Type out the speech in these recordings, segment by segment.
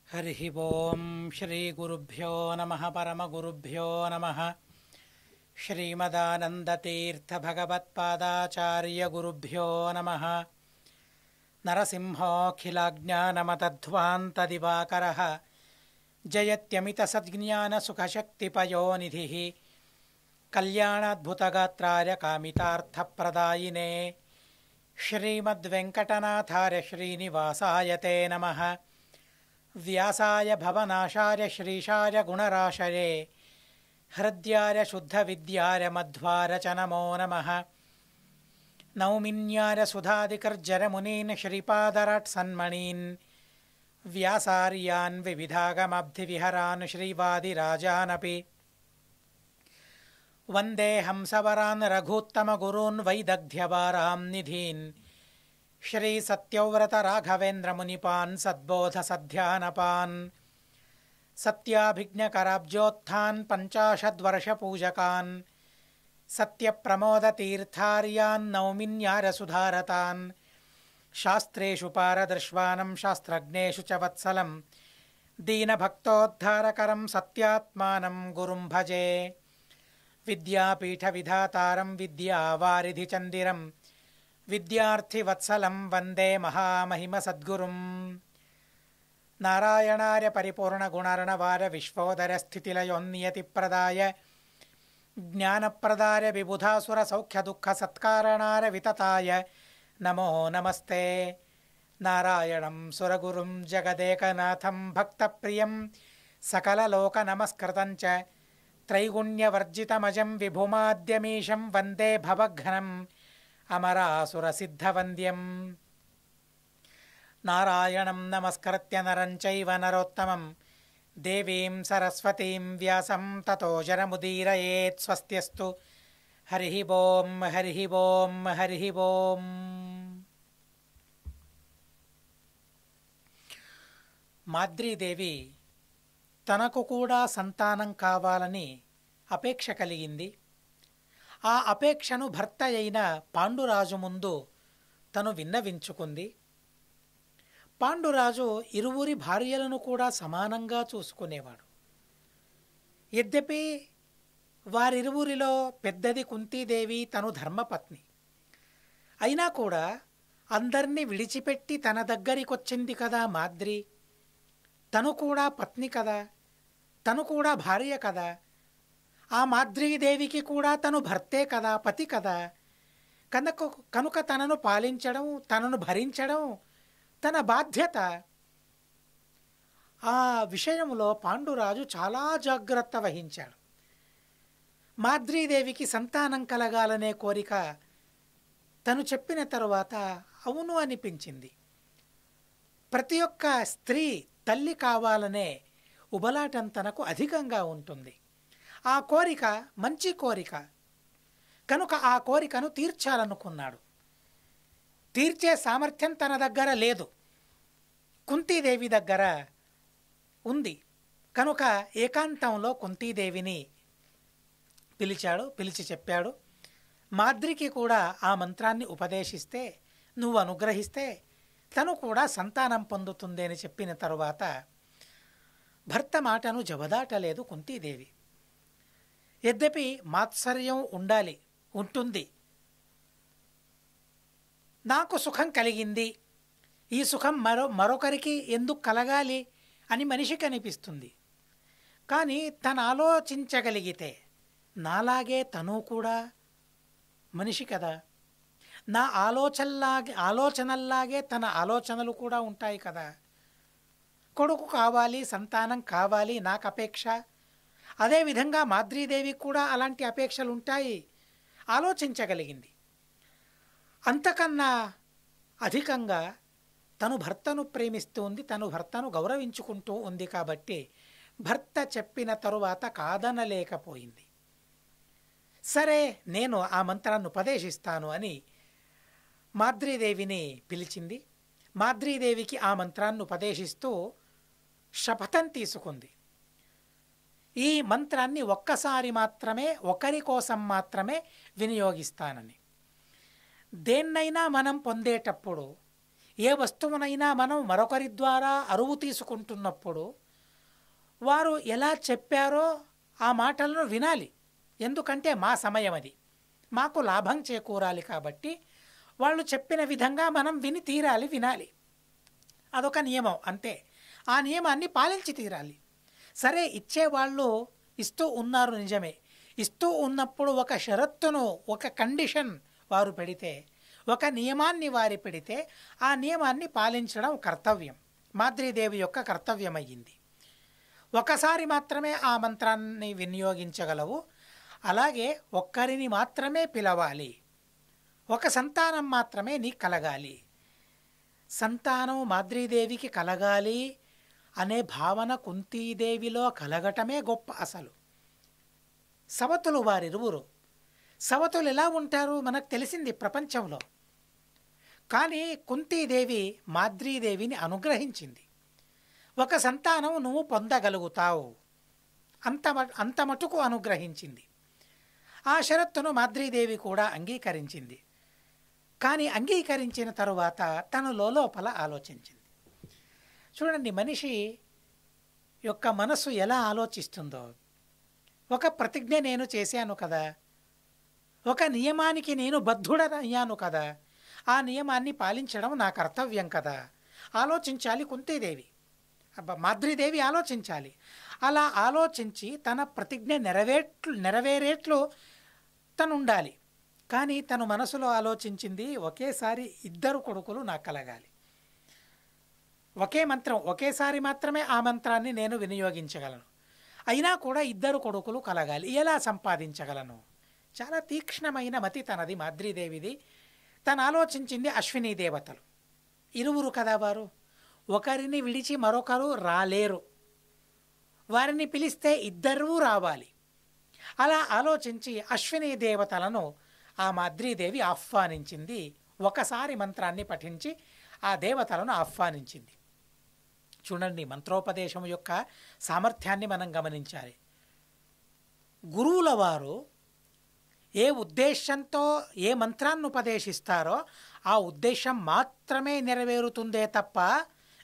हरिः ओं श्रीगुरुभ्यो नमः परमगुरुभ्यो नमः श्रीमदानन्दतीर्थभगवत्पादाचार्यगुरुभ्यो नमः नरसिंहोऽखिलाज्ञानमतध्वान्तदिवाकरः जयत्यमितसद्ज्ञानसुखशक्तिपयोनिधिः कल्याणाद्भुतगात्राय कामितार्थप्रदायिने श्रीमद्वेङ्कटनाथार्य श्रीनिवासाय ते नमः। व्यासाय भवनाशाय श्रीशाय गुणराशये हृद्याय शुद्धविद्याय मध्वाय च नमो नमः। नौमिन्याय सुधादिकर्जरमुनीन् श्रीपादराट्सन्मणीन् व्यासार्यान् विविधागमब्धिविहरान् श्रीवादिराजानपि वन्दे हंसवरान् रघूत्तमगुरून् वैदग्ध्यवारां निधीन् श्रीसत्यव्रतराघवेन्द्रमुनिपान् सद्बोधसध्यानपान् सत्याभिज्ञकराब्जोत्थान् पञ्चाशद्वर्षपूजकान् सत्यप्रमोदतीर्थार्यान् नौमिन्यारसुधारतान् शास्त्रेषु पारदर्श्वानं शास्त्रज्ञेषु च वत्सलं दीनभक्तोद्धारकरं सत्यात्मानं गुरुं भजे। विद्यापीठविधातारं विद्यावारिधिचन्दिरं विद्यार्थिवत्सलं वन्दे महामहिमसद्गुरुं। नारायणार्य परिपूर्णगुणार्णवाय विश्वोदयस्थितिलयोन्नियतिप्रदाय ज्ञानप्रदाय विबुधासुरसौख्यदुःखसत्कारणाय वितताय नमो नमस्ते। नारायणं सुरगुरुं जगदेकनाथं भक्तप्रियं सकललोकनमस्कृतं च त्रैगुण्यवर्जितमजं विभुमाद्यमीशं वन्दे भवघ्नम् अमरासुरसिद्धवन्द्यं। नारायणं नमस्कृत्य नरं चैव नरोत्तमं देवीं सरस्वतीं व्यासं ततो जनमुदीरयेत्। स्वस्त्यस्तु। हरिः ओं हरिः ओं हरिः ओं। మాద్రీదేవి తనకు కూడా సంతానం కావాలని అపేక్ష కలిగింది. ఆ అపేక్షను భర్త అయిన పాండురాజు ముందు తను విన్నవించుకుంది. పాండురాజు ఇరువురి భార్యలను కూడా సమానంగా చూసుకునేవాడు. యద్యపి వారిరువురిలో పెద్దది కుంతీదేవి, తను ధర్మపత్ని. అయినా కూడా అందరినీ విడిచిపెట్టి తన దగ్గరికొచ్చింది కదా మాద్రి. తను కూడా పత్ని కదా, తను కూడా భార్య కదా. ఆ మాద్రీదేవికి కూడా తను భర్తే కదా, పతి కదా. కనుక తనను పాలించడం, తనను భరించడం తన బాధ్యత. ఆ విషయంలో పాండురాజు చాలా జాగ్రత్త వహించాడు. మాద్రీదేవికి సంతానం కలగాలనే కోరిక తను చెప్పిన తరువాత అవును అనిపించింది. ప్రతి ఒక్క స్త్రీ తల్లి కావాలనే ఉబలాటం తనకు అధికంగా ఉంటుంది. ఆ కోరిక మంచి కోరిక కనుక ఆ కోరికను తీర్చాలనుకున్నాడు. తీర్చే సామర్థ్యం తన దగ్గర లేదు, కుంతీదేవి దగ్గర ఉంది. కనుక ఏకాంతంలో కుంతీదేవిని పిలిచి చెప్పాడు. మాద్రికి కూడా ఆ మంత్రాన్ని ఉపదేశిస్తే, నువ్వు అనుగ్రహిస్తే తను కూడా సంతానం పొందుతుంది అని చెప్పిన తరువాత భర్త మాటను జవదాటలేదు కుంతీదేవి. యద్యపి మాత్సర్యం ఉంటుంది. నాకు సుఖం కలిగింది, ఈ సుఖం మరొకరికి ఎందుకు కలగాలి అని మనిషికి అనిపిస్తుంది. కానీ తను ఆలోచించగలిగితే నాలాగే తను కూడా మనిషి కదా, నా ఆలోచనల్లాగే తన ఆలోచనలు కూడా ఉంటాయి కదా. కొడుకు కావాలి, సంతానం కావాలి నాకు అపేక్ష. అదేవిధంగా మాద్రీదేవికి కూడా అలాంటి అపేక్షలు ఉంటాయి. ఆలోచించగలిగింది. అంతకన్నా అధికంగా తను భర్తను ప్రేమిస్తూ ఉంది, తను భర్తను గౌరవించుకుంటూ ఉంది. కాబట్టి భర్త చెప్పిన తరువాత కాదనలేకపోయింది. సరే నేను ఆ మంత్రాన్ని ఉపదేశిస్తాను అని మాద్రీదేవిని పిలిచింది. మాద్రీదేవికి ఆ మంత్రాన్ని ఉపదేశిస్తూ శపథం తీసుకుంది. ఈ మంత్రాన్ని ఒక్కసారి మాత్రమే, ఒకరి కోసం మాత్రమే వినియోగిస్తానని. దేన్నైనా మనం పొందేటప్పుడు ఏ వస్తువునైనా మనం మరొకరి ద్వారా అరువు తీసుకుంటున్నప్పుడు వారు ఎలా చెప్పారో ఆ మాటలను వినాలి. ఎందుకంటే మా సమయం అది, మాకు లాభం చేకూరాలి. కాబట్టి వాళ్ళు చెప్పిన విధంగా మనం విని తీరాలి, వినాలి. అదొక నియమం అంతే. ఆ నియమాన్ని పాలించి తీరాలి. సరే, ఇచ్చేవాళ్ళు ఇస్తూ ఉన్నారు నిజమే. ఇస్తూ ఉన్నప్పుడు ఒక షరత్తును, ఒక కండిషన్ వారు పెడితే, ఒక నియమాన్ని వారి పెడితే ఆ నియమాన్ని పాలించడం కర్తవ్యం. మాద్రీదేవి యొక్క కర్తవ్యం అయ్యింది. ఒకసారి మాత్రమే ఆ మంత్రాన్ని వినియోగించగలవు. అలాగే ఒక్కరిని మాత్రమే పిలవాలి. ఒక సంతానం మాత్రమే నీకు కలగాలి. సంతానం మాద్రీదేవికి కలగాలి అనే భావన కుంతీదేవిలో కలగటమే గొప్ప. అసలు సవతులు వారిరువురు. సవతులు ఎలా ఉంటారు మనకు తెలిసింది ప్రపంచంలో. కానీ కుంతీదేవి మాద్రీదేవిని అనుగ్రహించింది. ఒక సంతానం నువ్వు పొందగలుగుతావు, అంత మటుకు అనుగ్రహించింది. ఆ షరత్తును మాద్రీదేవి కూడా అంగీకరించింది. కానీ అంగీకరించిన తరువాత తను లోపల ఆలోచించింది. చూడండి, మనిషి యొక్క మనసు ఎలా ఆలోచిస్తుందో. ఒక ప్రతిజ్ఞ నేను చేశాను కదా, ఒక నియమానికి నేను బద్ధుడనయ్యాను కదా, ఆ నియమాన్ని పాలించడం నా కర్తవ్యం కదా. ఆలోచించాలి కుంతీదేవి, మాద్రీదేవి ఆలోచించాలి. అలా ఆలోచించి తన ప్రతిజ్ఞ నెరవేరేట్లు తను ఉండాలి. కానీ తను మనసులో ఆలోచించింది, ఒకేసారి 2 కొడుకులు నాకు కలగాలి. ఒకే మంత్రం, ఒకేసారి మాత్రమే ఆ మంత్రాన్ని నేను వినియోగించగలను. అయినా కూడా 2 కొడుకులు కలగాలి. ఎలా సంపాదించగలను? చాలా తీక్ష్ణమైన మతి తనది, మాద్రీదేవిది. తను ఆలోచించింది అశ్విని దేవతలు ఇరువురు కదా వారు. ఒకరిని విడిచి మరొకరు రాలేరు. వారిని పిలిస్తే 2 రావాలి. అలా ఆలోచించి అశ్విని దేవతలను ఆ మాద్రీదేవి ఆహ్వానించింది. ఒకసారి మంత్రాన్ని పఠించి ఆ దేవతలను ఆహ్వానించింది. చూడండి, మంత్రోపదేశం యొక్క సామర్థ్యాన్ని మనం గమనించాలి. గురువుల వారు ఏ ఉద్దేశంతో ఏ మంత్రాన్ని ఉపదేశిస్తారో ఆ ఉద్దేశం మాత్రమే నెరవేరుతుందే తప్ప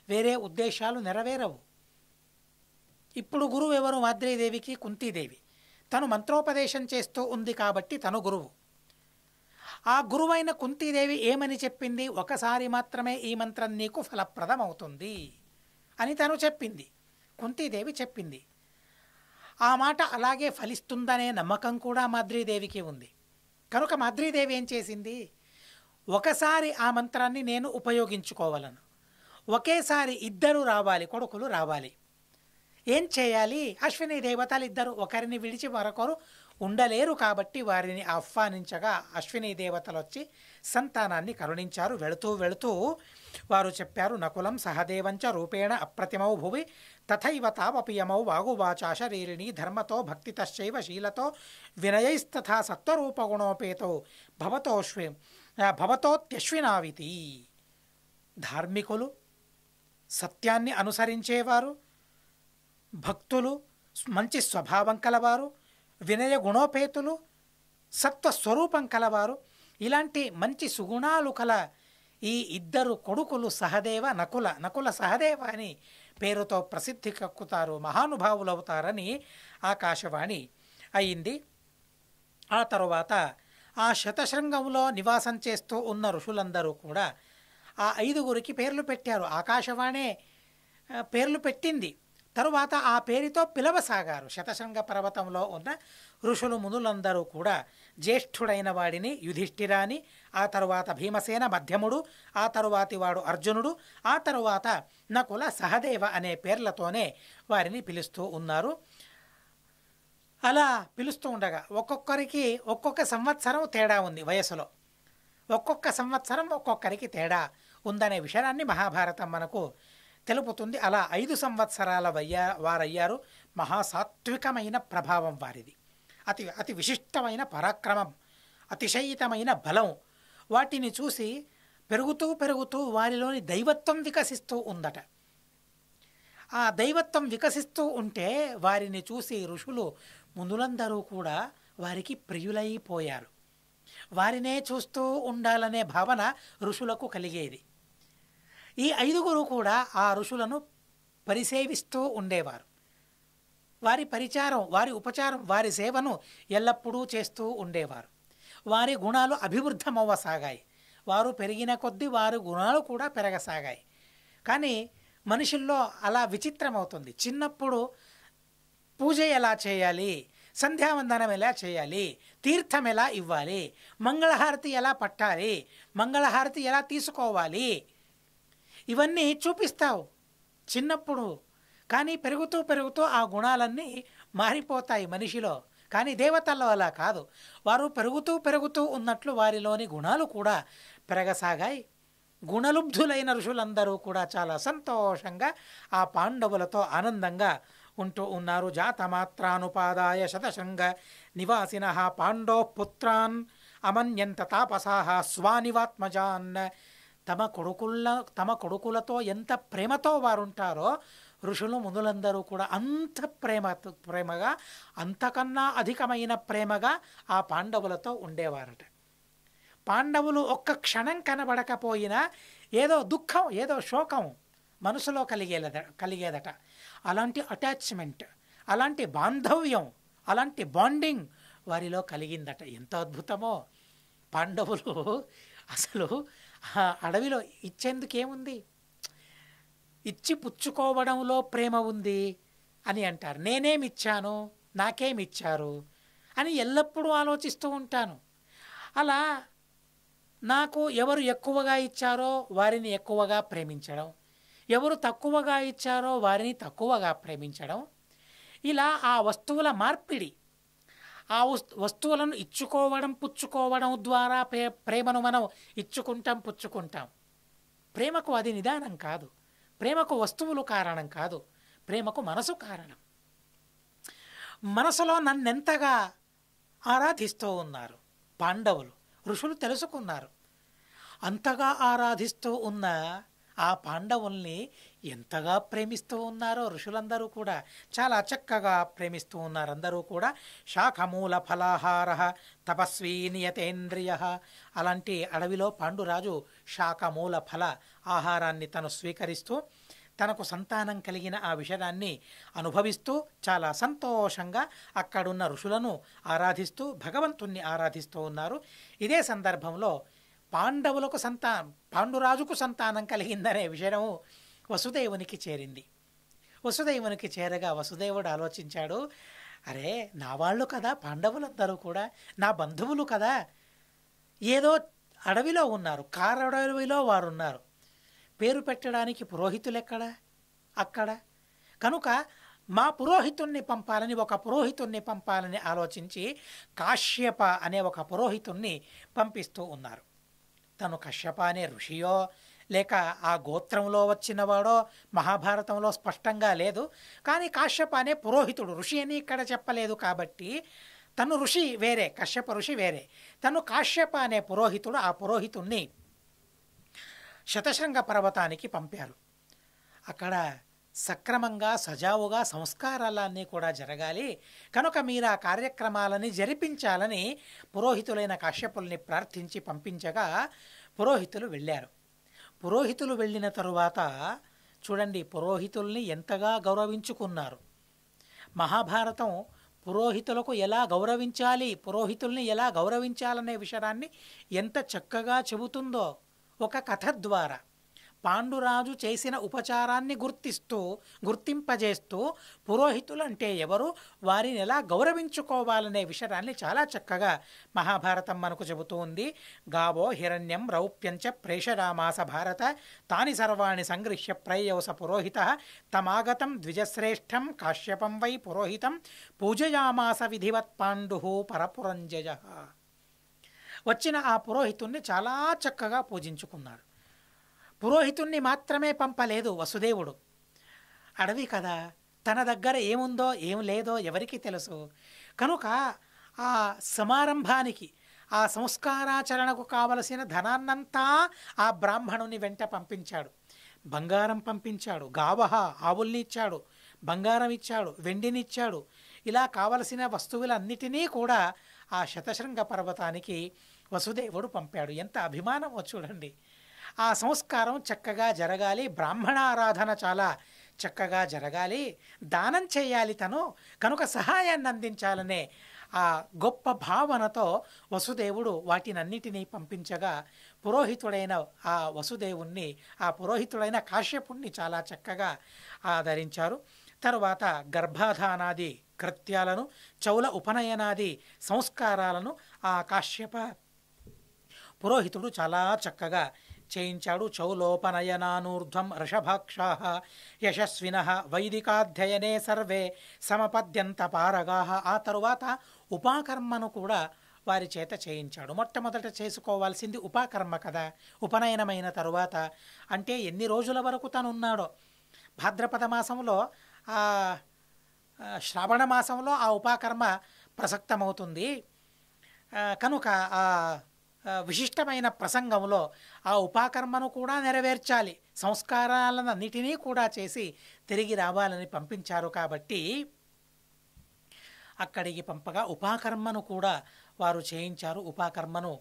వేరే ఉద్దేశాలు నెరవేరవు. ఇప్పుడు గురువు ఎవరు? మాద్రీదేవికి కుంతీదేవి. తను మంత్రోపదేశం చేస్తూ ఉంది కాబట్టి తను గురువు. ఆ గురువైన కుంతీదేవి ఏమని చెప్పింది? ఒకసారి మాత్రమే ఈ మంత్రం నీకు ఫలప్రదమవుతుంది అని తను చెప్పింది. కుంతీదేవి చెప్పింది. ఆ మాట అలాగే ఫలిస్తుందనే నమ్మకం కూడా మాద్రీదేవికి ఉంది. కనుక మాద్రీదేవి ఏం చేసింది? ఒకసారి ఆ మంత్రాన్ని నేను ఉపయోగించుకోవాలను, ఒకేసారి 2 రావాలి, కొడుకులు రావాలి. ఏం చేయాలి? అశ్విని దేవతలు 2 ఒకరిని విడిచి మరొకరు ఉండలేరు కాబట్టి వారిని ఆహ్వానించగా అశ్విని దేవతలు వచ్చి సంతానాన్ని కరుణించారు. వెళుతూ వెళుతూ వారు చెప్పారు, నకులం సహదేవంచ రూపేణ అప్రతిమౌ భువి తథైవ తావపియమౌ వాగువాచా శరీరిణి ధర్మతో భక్తితశ్చైవ శీలతో వినయైస్తథా సత్వరూపగుణోపేతో భవతోత్యశ్వినావితి. ధార్మికులు, సత్యాన్ని అనుసరించేవారు, భక్తులు, మంచి స్వభావం కలవారు, వినయ గుణోపేతులు, సత్వస్వరూపం కలవారు, ఇలాంటి మంచి సుగుణాలు కల ఈ 2 కొడుకులు సహదేవ, నకుల సహదేవ అని పేరుతో ప్రసిద్ధి కక్కుతారు, మహానుభావులవుతారని ఆకాశవాణి అయింది. ఆ తరువాత ఆ శతశృంగంలో నివాసం చేస్తూ ఉన్న ఋషులందరూ కూడా ఆ 5గురికి పేర్లు పెట్టారు. ఆకాశవాణే పేర్లు పెట్టింది. తరువాత ఆ పేరుతో పిలవసాగారు. శతశృంగ పర్వతంలో ఉన్న ఋషులు మునులందరూ కూడా జ్యేష్ఠుడైన వాడిని యుధిష్ఠిరాని, ఆ తరువాత భీమసేన మధ్యముడు, ఆ తరువాతి వాడు అర్జునుడు, ఆ తరువాత నకుల సహదేవ అనే పేర్లతోనే వారిని పిలుస్తూ ఉన్నారు. అలా పిలుస్తూ ఉండగా ఒక్కొక్కరికి ఒక్కొక్క సంవత్సరం తేడా ఉంది వయసులో. ఒక్కొక్క సంవత్సరం ఒక్కొక్కరికి తేడా ఉందనే విషయాన్ని మహాభారతం మనకు తెలుపుతుంది. అలా 5 సంవత్సరాల వారయ్యారు. మహాసాత్వికమైన ప్రభావం వారిది. అతి విశిష్టమైన పరాక్రమం, అతిశయితమైన బలం. వాటిని చూసి పెరుగుతూ పెరుగుతూ వారిలోని దైవత్వం వికసిస్తూ ఉందట. ఆ దైవత్వం వికసిస్తూ ఉంటే వారిని చూసి ఋషులు మునులందరూ కూడా వారికి ప్రియులైపోయారు. వారినే చూస్తూ ఉండాలనే భావన ఋషులకు కలిగేది. ఈ 5గురు కూడా ఆ ఋషులను పరిసేవిస్తూ ఉండేవారు. వారి పరిచారం, వారి ఉపచారం, వారి సేవను ఎల్లప్పుడూ చేస్తూ ఉండేవారు. వారి గుణాలు అభివృద్ధమవ్వసాగాయి. వారు పెరిగిన కొద్దీ వారి గుణాలు కూడా పెరగసాగాయి. కానీ మనుషుల్లో అలా విచిత్రమవుతుంది. చిన్నప్పుడు పూజ ఎలా చేయాలి, సంధ్యావందనం ఎలా చేయాలి, తీర్థం ఎలా ఇవ్వాలి, మంగళహారతి ఎలా పట్టాలి, మంగళహారతి ఎలా తీసుకోవాలి, ఇవన్నీ చూపిస్తావు చిన్నప్పుడు. కానీ పెరుగుతూ పెరుగుతూ ఆ గుణాలన్నీ మారిపోతాయి మనిషిలో. కానీ దేవతల్లో అలా కాదు. వారు పెరుగుతూ పెరుగుతూ ఉన్నట్లు వారిలోని గుణాలు కూడా పెరగసాగాయి. గుణలుబ్ధులైన ఋషులందరూ కూడా చాలా సంతోషంగా ఆ పాండవులతో ఆనందంగా ఉంటూ ఉన్నారు. జాతమాత్రానుపాదాయ శతశృంగ నివాసిన పాండవ పుత్రాన్ అమన్యంత తాపసాహ స్వానివాత్మజాన్. తమ కొడుకులతో ఎంత ప్రేమతో వారుంటారో ఋషులు మునులందరూ కూడా అంత ప్రేమగా, అంతకన్నా అధికమైన ప్రేమగా ఆ పాండవులతో ఉండేవారట. పాండవులు ఒక్క క్షణం కనబడకపోయినా ఏదో దుఃఖం, ఏదో శోకం మనసులో కలిగేదట. అలాంటి అటాచ్మెంట్, అలాంటి బాంధవ్యం, అలాంటి బాండింగ్ వారిలో కలిగిందట. ఎంత అద్భుతమో! పాండవులు అసలు ఆ అడవిలో ఇచ్చేందుకేముంది, ఇచ్చి పుచ్చుకోవడంలో ప్రేమ ఉంది అని అంటారు. నేనేమిచ్చాను, నాకేమిచ్చారు అని ఎల్లప్పుడూ ఆలోచిస్తూ ఉంటాను. అలా నాకు ఎవరు ఎక్కువగా ఇచ్చారో వారిని ఎక్కువగా ప్రేమించడం, ఎవరు తక్కువగా ఇచ్చారో వారిని తక్కువగా ప్రేమించడం, ఇలా ఆ వస్తువుల మార్పిడి, ఆ వస్తువులను ఇచ్చుకోవడం పుచ్చుకోవడం ద్వారా ప్రేమను మనం ఇచ్చుకుంటాం, పుచ్చుకుంటాం. ప్రేమకు అది నిదానం కాదు. ప్రేమకు వస్తువులు కారణం కాదు. ప్రేమకు మనసు కారణం. మనసులో నన్నెంతగా ఆరాధిస్తూ ఉన్నారు పాండవులు, ఋషులు తెలుసుకున్నారు. అంతగా ఆరాధిస్తూ ఉన్న ఆ పాండవుల్ని ఎంతగా ప్రేమిస్తూ ఉన్నారో ఋషులందరూ కూడా చాలా చక్కగా ప్రేమిస్తూ ఉన్నారు. అందరూ కూడా శాఖమూల ఫలాహార తపస్వీ నియతేంద్రియ. అలాంటి అడవిలో పాండురాజు శాఖమూల ఫల ఆహారాన్ని తను స్వీకరిస్తూ తనకు సంతానం కలిగిన ఆ విషయాన్ని అనుభవిస్తూ చాలా సంతోషంగా అక్కడున్న ఋషులను ఆరాధిస్తూ భగవంతుణ్ణి ఆరాధిస్తూ ఉన్నారు. ఇదే సందర్భంలో పాండురాజుకు సంతానం కలిగిందనే విషయం వసుదేవునికి చేరింది. వసుదేవునికి చేరగా వసుదేవుడు ఆలోచించాడు, అరే నా వాళ్ళు కదా పాండవులందరూ కూడా, నా బంధువులు కదా, ఏదో అడవిలో ఉన్నారు, కారడవిలో వారు ఉన్నారు, పేరు పెట్టడానికి పురోహితులు ఎక్కడ అక్కడ, కనుక మా పురోహితుణ్ణి పంపాలని, ఒక పురోహితుణ్ణి పంపాలని ఆలోచించి కాశ్యప అనే ఒక పురోహితుణ్ణి పంపిస్తూ ఉన్నారు. తను కశ్యప అనే ఋషియో లేక ఆ గోత్రంలో వచ్చినవాడో మహాభారతంలో స్పష్టంగా లేదు. కానీ కాశ్యప అనే పురోహితుడు, ఋషి అని ఇక్కడ చెప్పలేదు కాబట్టి తను ఋషి వేరే, కశ్యప ఋషి వేరే. తను కాశ్యప అనే పురోహితుడు, ఆ పురోహితుణ్ణి శతశృంగ పర్వతానికి పంపారు. అక్కడ సక్రమంగా సజావుగా సంస్కారాలన్నీ కూడా జరగాలి, కనుక మీరు ఆ కార్యక్రమాలని జరిపించాలని పురోహితులైన కాశ్యపుల్ని ప్రార్థించి పంపించగా పురోహితులు వెళ్ళారు. పురోహితులు వెళ్ళిన తరువాత చూడండి, పురోహితుల్ని ఎంతగా గౌరవించుకున్నారు. మహాభారతం పురోహితులకు ఎలా గౌరవించాలి, పురోహితుల్ని ఎలా గౌరవించాలనే విషయాన్ని ఎంత చక్కగా చెబుతుందో ఒక కథ ద్వారా. పాండురాజు చేసిన ఉపచారాన్ని గుర్తింపజేస్తూ పురోహితులు అంటే ఎవరు, వారిని ఎలా గౌరవించుకోవాలనే విషయాన్ని చాలా చక్కగా మహాభారతం మనకు చెబుతూ ఉంది. గావో హిరణ్యం రౌప్యంచ ప్రేషరామాస భారత తాని సర్వాణి సంగృహ్య ప్రయవస పురోహిత తమాగతం ద్విజశ్రేష్టం కాశ్యపం వై పురోహితం పూజయామాస విధివత్ పాండు పరపురంజయ. వచ్చిన ఆ పురోహితుణ్ణి చాలా చక్కగా పూజించుకున్నారు. పురోహితుణ్ణి మాత్రమే పంపలేదు వసుదేవుడు. అడవి కదా, తన దగ్గర ఏముందో ఏం లేదో ఎవరికి తెలుసు, కనుక ఆ సమారంభానికి, ఆ సంస్కారాచరణకు కావలసిన ధనాన్నంతా ఆ బ్రాహ్మణుని వెంట పంపించాడు. బంగారం పంపించాడు, గావహ ఆవుల్ని ఇచ్చాడు, బంగారం ఇచ్చాడు, వెండినిచ్చాడు. ఇలా కావలసిన వస్తువులన్నిటినీ కూడా ఆ శతశృంగ పర్వతానికి వసుదేవుడు పంపాడు. ఎంత అభిమానమో చూడండి. ఆ సంస్కారం చక్కగా జరగాలి, బ్రాహ్మణారాధన చాలా చక్కగా జరగాలి, దానం చేయాలి తను, కనుక సహాయాన్ని అందించాలనే ఆ గొప్ప భావనతో వసుదేవుడు వాటినన్నిటినీ పంపించగా పురోహితుడైన ఆ వసుదేవుణ్ణి, ఆ పురోహితుడైన కాశ్యపుణ్ణి చాలా చక్కగా ఆదరించారు. తరువాత గర్భాధానాది కృత్యాలను, చౌల ఉపనయనాది సంస్కారాలను ఆ కాశ్యప పురోహితుడు చాలా చక్కగా చేయించాడు. చౌలోపనయనానూర్ధ్వం ఋషభాక్షా యశస్విన వైదికాధ్యయనే సర్వే సమపద్యంత పారగా. ఆ తరువాత ఉపాకర్మను కూడా వారి చేత చేయించాడు. మొట్టమొదట చేసుకోవాల్సింది ఉపాకర్మ కదా. ఉపనయనమైన తరువాత అంటే ఎన్ని రోజుల వరకు తను ఉన్నాడో, భాద్రపద మాసంలో శ్రావణ మాసంలో ఆ ఉపాకర్మ ప్రసక్తమవుతుంది కనుక ఆ విశిష్టమైన ప్రసంగంలో ఆ ఉపాకర్మను కూడా నెరవేర్చాలి, సంస్కారాలన్నిటినీ కూడా చేసి తిరిగి రావాలని పంపించారు. కాబట్టి అక్కడికి పంపగా ఉపాకర్మను కూడా వారు చేయించారు. ఉపాకర్మను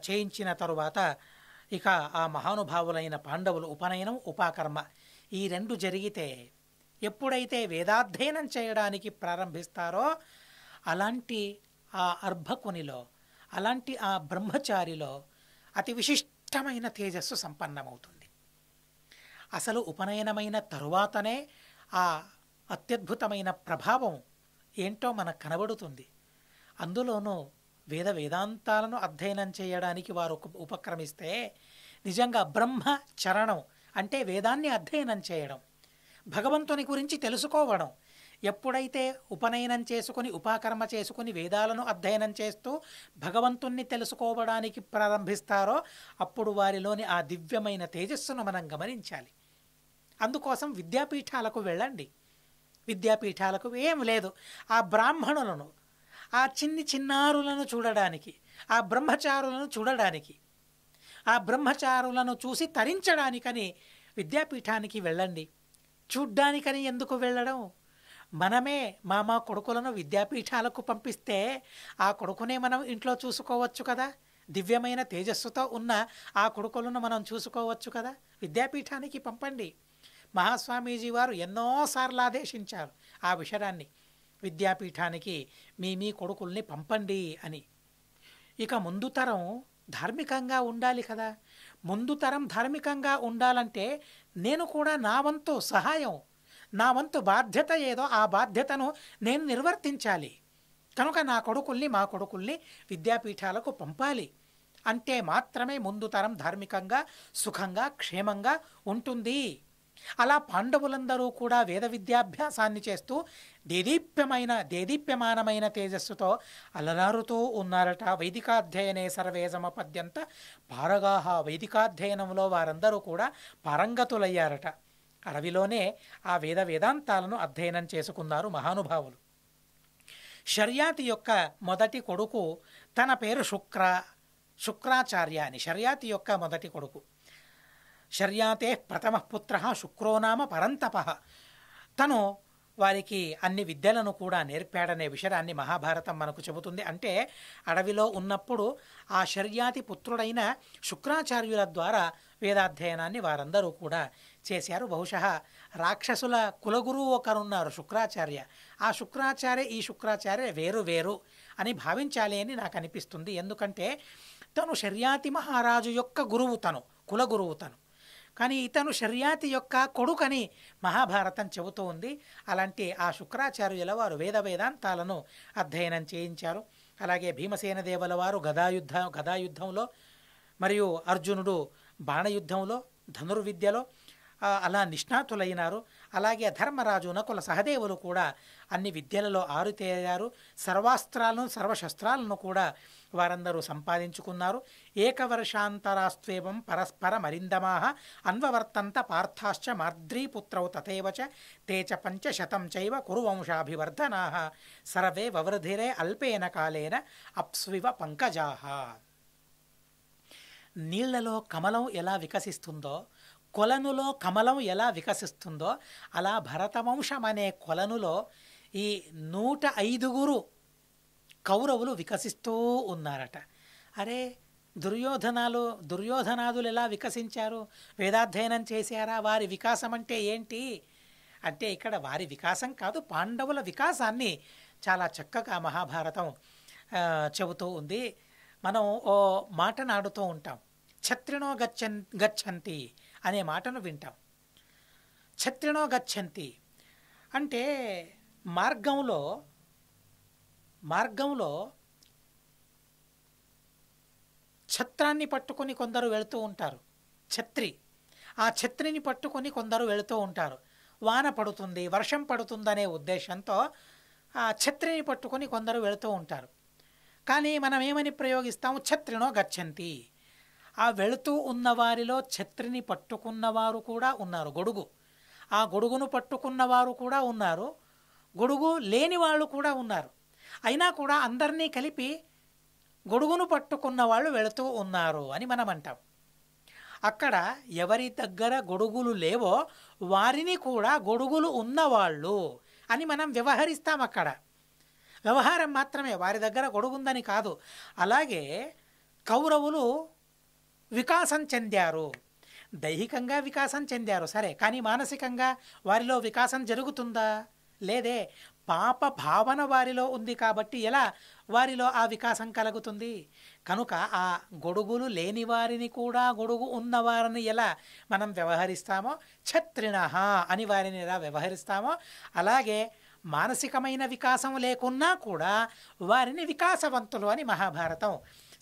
చేయించిన తరువాత ఇక ఆ మహానుభావులైన పాండవులు ఉపనయనం, ఉపాకర్మ ఈ రెండు జరిగితే ఎప్పుడైతే వేదాధ్యయనం చేయడానికి ప్రారంభిస్తారో అలాంటి ఆ అర్భకునిలో, అలాంటి ఆ బ్రహ్మచారిలో అతి విశిష్టమైన తేజస్సు సంపన్నమవుతుంది. అసలు ఉపనయనమైన తరువాతనే ఆ అత్యద్భుతమైన ప్రభావం ఏంటో మనకు కనబడుతుంది. అందులోనూ వేదాంతాలను అధ్యయనం చేయడానికి వారు ఉపక్రమిస్తే నిజంగా బ్రహ్మచరణం అంటే వేదాన్ని అధ్యయనం చేయడం, భగవంతుని గురించి తెలుసుకోవడం. ఎప్పుడైతే ఉపనయనం చేసుకుని ఉపాకర్మ చేసుకుని వేదాలను అధ్యయనం చేస్తూ భగవంతుణ్ణి తెలుసుకోవడానికి ప్రారంభిస్తారో అప్పుడు వారిలోని ఆ దివ్యమైన తేజస్సును మనం గమనించాలి. అందుకోసం విద్యాపీఠాలకు వెళ్ళండి. విద్యాపీఠాలకు ఏం లేదు, ఆ బ్రాహ్మణులను, ఆ చిన్నారులను చూడడానికి, ఆ బ్రహ్మచారులను చూడడానికి, ఆ బ్రహ్మచారులను చూసి తరించడానికని విద్యాపీఠానికి వెళ్ళండి. చూడ్డానికని ఎందుకు వెళ్ళడం? మనమే మా కొడుకులను విద్యాపీఠాలకు పంపిస్తే ఆ కొడుకునే మనం ఇంట్లో చూసుకోవచ్చు కదా. దివ్యమైన తేజస్సుతో ఉన్న ఆ కొడుకులను మనం చూసుకోవచ్చు కదా. విద్యాపీఠానికి పంపండి. మహాస్వామీజీ వారు ఎన్నోసార్లు ఆదేశించారు ఆ విషయాన్ని, విద్యాపీఠానికి మీ కొడుకుల్ని పంపండి అని. ఇక ముందు తరం ధార్మికంగా ఉండాలి కదా. ముందు తరం ధార్మికంగా ఉండాలంటే నేను కూడా నా వంతు సహాయం, నా వంతు బాధ్యత ఏదో ఆ బాధ్యతను నేను నిర్వర్తించాలి. కనుక నా కొడుకుల్ని, మా కొడుకుల్ని విద్యాపీఠాలకు పంపాలి. అంటే మాత్రమే ముందు తరం ధార్మికంగా, సుఖంగా, క్షేమంగా ఉంటుంది. అలా పాండవులందరూ కూడా వేద విద్యాభ్యాసాన్ని చేస్తూ దేదీప్యమానమైన తేజస్సుతో అలరారుతూ ఉన్నారట. వైదికాధ్యయనే సర్వే సమపద్యంత పారగాహ. వైదికాధ్యయనంలో వారందరూ కూడా పారంగతులయ్యారట. అడవిలోనే ఆ వేదాంతాలను అధ్యయనం చేసుకున్నారు మహానుభావులు. శర్యాతి యొక్క మొదటి కొడుకు, తన పేరు శుక్రాచార్య అని. శర్యాతి యొక్క మొదటి కొడుకు. శర్యాతే ప్రథమ పుత్ర శుక్రోనామ పరంతప. తను వారికి అన్ని విద్యలను కూడా నేర్పాడనే విషయాన్ని మహాభారతం మనకు చెబుతుంది. అంటే అడవిలో ఉన్నప్పుడు ఆ శర్యాతి పుత్రుడైన శుక్రాచార్యుల ద్వారా వేదాధ్యయనాన్ని వారందరూ కూడా చేశారు. బహుశः రాక్షసుల కులగురువు ఒకరున్నారు శుక్రాచార్య. ఆ శుక్రాచార్య ఈ శుక్రాచార్య వేరు అని భావించాలి అని నాకు అనిపిస్తుంది. ఎందుకంటే తను శర్యాతి మహారాజు యొక్క గురువు, తను కులగురువు తను. కానీ ఇతను శర్యాతి యొక్క కొడుకని మహాభారతం చెబుతూ ఉంది. అలాంటి ఆ శుక్రాచార్యుల వారు వేదాంతాలను అధ్యయనం చేయించారు. అలాగే భీమసేన దేవుల వారు గదాయుద్ధంలో మరియు అర్జునుడు బాణయుద్ధంలో, ధనుర్విద్యలో అలా నిష్ణాతులైనారు. అలాగే ధర్మరాజు నకుల సహదేవులు కూడా అన్ని విద్యలలో ఆరుతేరారు. సర్వాస్త్రాలను, సర్వశస్త్రాలను కూడా వారందరూ సంపాదించుకున్నారు. ఏకవర్షాంతరాస్త్వేవం పరస్పర మరిందమాహ అన్వవర్తంత పార్థాశ్చ మార్ద్రీపుత్రౌ తథైవచ తే చ 500 చైవ కురువంశాభివర్ధనాః సర్వే వవృధిరే అల్పేన కాలేన అప్స్వివ పంకజాః. నీళ్లలో కమలం ఎలా వికసిస్తుందో, కొలనులో కమలం ఎలా వికసిస్తుందో అలా భరతవంశం అనే కొలనులో ఈ 105 కౌరవులు వికసిస్తూ ఉన్నారట. అరే, దుర్యోధనాదులు ఎలా వికసించారు? వేదాధ్యయనం చేశారా? వారి వికాసం అంటే ఏంటి అంటే ఇక్కడ వారి వికాసం కాదు, పాండవుల వికాసాన్ని చాలా చక్కగా మహాభారతం చెబుతూ ఉంది. మనం ఓ మాటను ఆడుతూ ఉంటాం, ఛత్రిణో గచ్చంతి అనే మాటను వింటాం. ఛత్రిణో గచ్చంతి అంటే మార్గంలో ఛత్రాన్ని పట్టుకొని కొందరు వెళుతూ ఉంటారు. ఆ ఛత్రిని పట్టుకొని కొందరు వెళుతూ ఉంటారు. వాన పడుతుంది, వర్షం పడుతుందనే ఉద్దేశంతో ఆ ఛత్రిని పట్టుకొని కొందరు వెళుతూ ఉంటారు. కానీ మనం ఏమని ప్రయోగిస్తాము? ఛత్రినో గచ్చంతి. ఆ వెళుతూ ఉన్న వారిలో ఛత్రిని పట్టుకున్నవారు కూడా ఉన్నారు, ఆ గొడుగును పట్టుకున్నవారు కూడా ఉన్నారు, గొడుగు లేని వాళ్ళు కూడా ఉన్నారు. అయినా కూడా అందరినీ కలిపి గొడుగును పట్టుకున్న వాళ్ళు వెళుతూ ఉన్నారు అని మనం అంటాం. అక్కడ ఎవరి దగ్గర గొడుగులు లేవో వారిని కూడా గొడుగులు ఉన్నవాళ్ళు అని మనం వ్యవహరిస్తాం. అక్కడ వ్యవహారం మాత్రమే, వారి దగ్గర గొడుగుందని కాదు. అలాగే కౌరవులు వికాసం చెందారు, దైహికంగా వికాసం చెందారు సరే, కానీ మానసికంగా వారిలో వికాసం జరుగుతుందా? లేదే. పాప భావన వారిలో ఉంది కాబట్టి ఎలా వారిలో ఆ వికాసం కలుగుతుంది? కనుక ఆ గొడుగులు లేని వారిని కూడా గొడుగు ఉన్నవారిని ఎలా మనం వ్యవహరిస్తామో, ఛత్రిణః అని వారిని ఎలా వ్యవహరిస్తామో, అలాగే మానసికమైన వికాసం లేకున్నా కూడా వారిని వికాసవంతులు అని మహాభారతం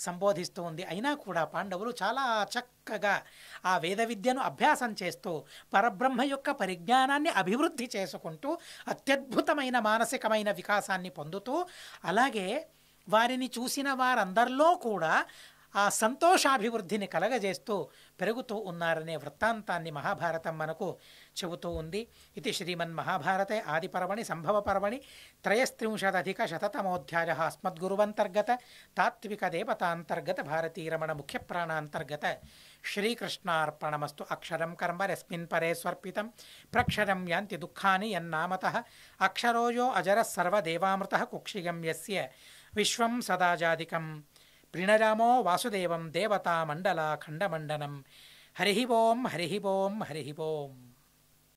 సంబోధిస్తూ ఉంది. అయినా కూడా పాండవులు చాలా చక్కగా ఆ వేద విద్యను అభ్యాసం చేస్తూ పరబ్రహ్మ యొక్క పరిజ్ఞానాన్ని అభివృద్ధి చేసుకుంటూ అత్యద్భుతమైన మానసికమైన వికాసాన్ని పొందుతూ, అలాగే వారిని చూసిన వారందరిలో కూడా ఆ సంతోషాభివృద్ధిని కలగజేస్తూ పెరుగుతూ ఉన్నారనే వృత్తాంతాన్ని మహాభారతం మనకు చెబుతూ ఉంది. ఇది శ్రీమన్మహాభారతే ఆదిపర్వణి సంభవపర్వణి 33-శతతమోధ్యాయ అస్మద్గురువంతర్గత తాత్విక దేవతాంతర్గత భారతీరమణ ముఖ్య ప్రాణాంతర్గత శ్రీకృష్ణార్పణమస్తు. అక్షరం కర్మ రస్మిన్ పరే స్వర్పితం ప్రక్షరం యాంతి దుఃఖాని యన్నామతః అక్షరోయో అజరః సర్వదేవామృతః కుక్షిగం యస్య విశ్వం సదాజాదికం ప్రణరామో వాసుదేవం దేవతా మండల ఖండమండనం. హరి ఓం హరి ఓం హరి ఓం.